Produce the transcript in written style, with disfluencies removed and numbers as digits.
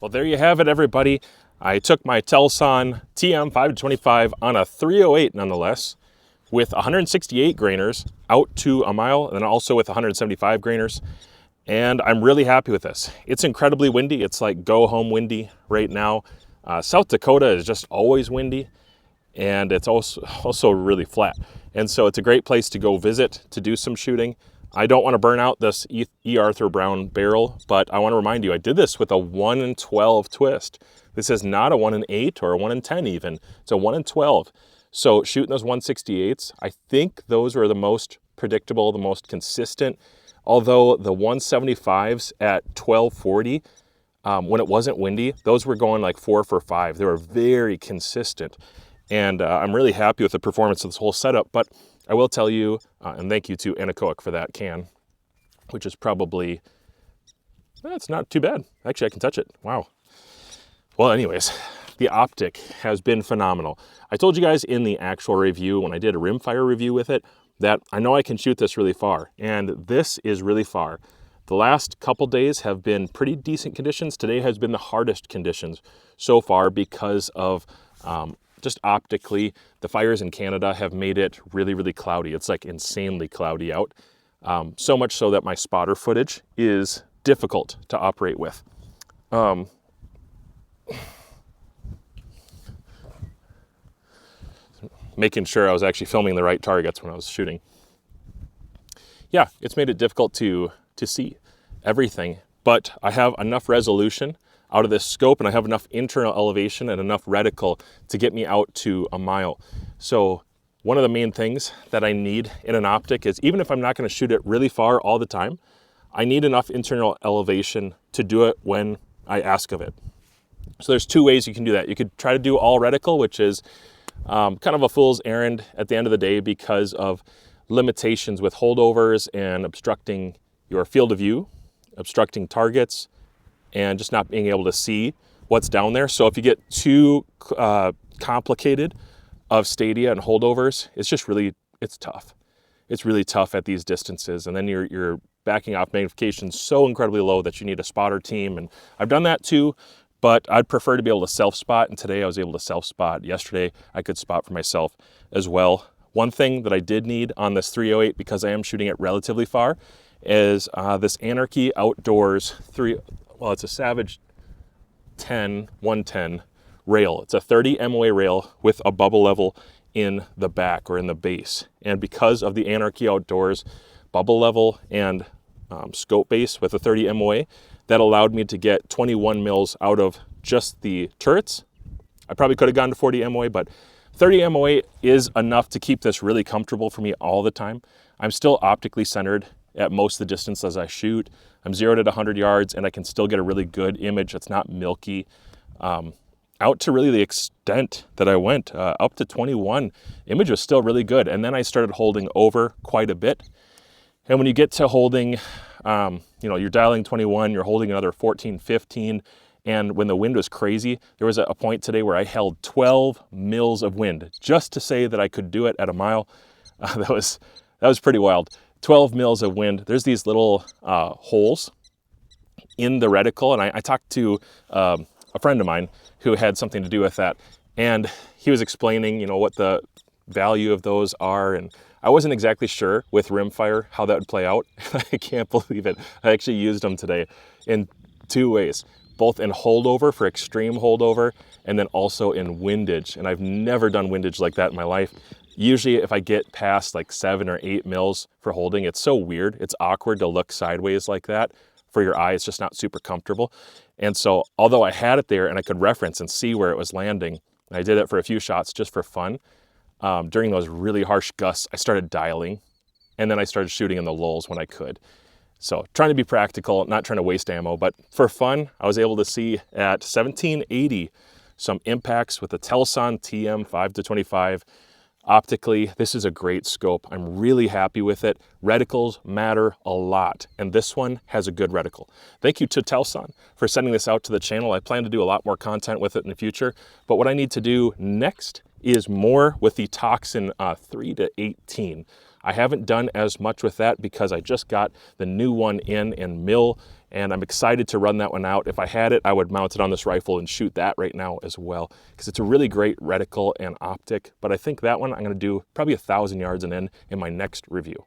Well, there you have it, everybody. I took my Telson TM 5-25 on a 308 nonetheless, with 168 grainers out to a mile, and also with 175 grainers. And I'm really happy with this. It's incredibly windy. It's like go home windy right now. South Dakota is just always windy, and it's also really flat. And so it's a great place to go visit, to do some shooting. I don't want to burn out this E. Arthur Brown barrel, but I want to remind you, I did this with a 1 in 12 twist. This is not a 1 in 8 or a 1 in 10 even. It's a 1 in 12. So shooting those 168s, I think those were the most predictable, the most consistent. Although the 175s at 1240, when it wasn't windy, those were going like 4 for 5. They were very consistent. And I'm really happy with the performance of this whole setup. But I will tell you, and thank you to Anechoic for that can, which is probably, it's not too bad. Actually, I can touch it. Wow. Well, anyways, the optic has been phenomenal. I told you guys in the actual review, when I did a rimfire review with it, that I know I can shoot this really far, and this is really far. The last couple days have been pretty decent conditions. Today has been the hardest conditions so far because of just optically, the fires in Canada have made it really, really cloudy. It's like insanely cloudy out. So much so that my spotter footage is difficult to operate with. Making sure I was actually filming the right targets when I was shooting. Yeah, it's made it difficult to see everything, but I have enough resolution out of this scope, and I have enough internal elevation and enough reticle to get me out to a mile. So one of the main things that I need in an optic is, even if I'm not going to shoot it really far all the time, I need enough internal elevation to do it when I ask of it. So there's two ways you can do that. You could try to do all reticle, which is kind of a fool's errand at the end of the day because of limitations with holdovers and obstructing your field of view, obstructing targets, and just not being able to see what's down there. So if you get too complicated of stadia and holdovers, it's just really, it's tough. It's really tough at these distances. And then you're backing off magnification so incredibly low that you need a spotter team. And I've done that too, but I'd prefer to be able to self-spot. And today I was able to self-spot. Yesterday I could spot for myself as well. One thing that I did need on this 308, because I am shooting it relatively far, is this Anarchyoutdoors it's a Savage 110 rail. It's a 30 MOA rail with a bubble level in the back or in the base. And because of the Anarchyoutdoors bubble level and scope base with a 30 MOA, that allowed me to get 21 mils out of just the turrets. I probably could have gone to 40 MOA, but 30 MOA is enough to keep this really comfortable for me all the time. I'm still optically centered at most of the distance as I shoot. I'm zeroed at 100 yards, and I can still get a really good image that's not milky. Out to really the extent that I went, up to 21, image was still really good. And then I started holding over quite a bit. And when you get to holding, you're dialing 21, you're holding another 14, 15, and when the wind was crazy, there was a point today where I held 12 mils of wind just to say that I could do it at a mile. That was pretty wild. 12 mils of wind. There's these little holes in the reticle, and I talked to a friend of mine who had something to do with that, and he was explaining, what the value of those are, and I wasn't exactly sure with rimfire how that would play out. I can't believe it. I actually used them today in two ways, both in holdover for extreme holdover, and then also in windage, and I've never done windage like that in my life. Usually if I get past like 7 or 8 mils for holding, it's so weird. It's awkward to look sideways like that for your eye. It's just not super comfortable. And so although I had it there and I could reference and see where it was landing, and I did it for a few shots just for fun, during those really harsh gusts, I started dialing, and then I started shooting in the lulls when I could. So trying to be practical, not trying to waste ammo, but for fun, I was able to see at 1780 some impacts with the Telson TM 5-25. Optically, this is a great scope. I'm really happy with it. Reticles matter a lot, and this one has a good reticle. Thank you to Telson for sending this out to the channel. I plan to do a lot more content with it in the future, but what I need to do next is more with the Toxin 3-18. I haven't done as much with that because I just got the new one in, and Mill and I'm excited to run that one out. If I had it, I would mount it on this rifle and shoot that right now as well, because it's a really great reticle and optic. But I think that one I'm going to do probably 1,000 yards and in my next review.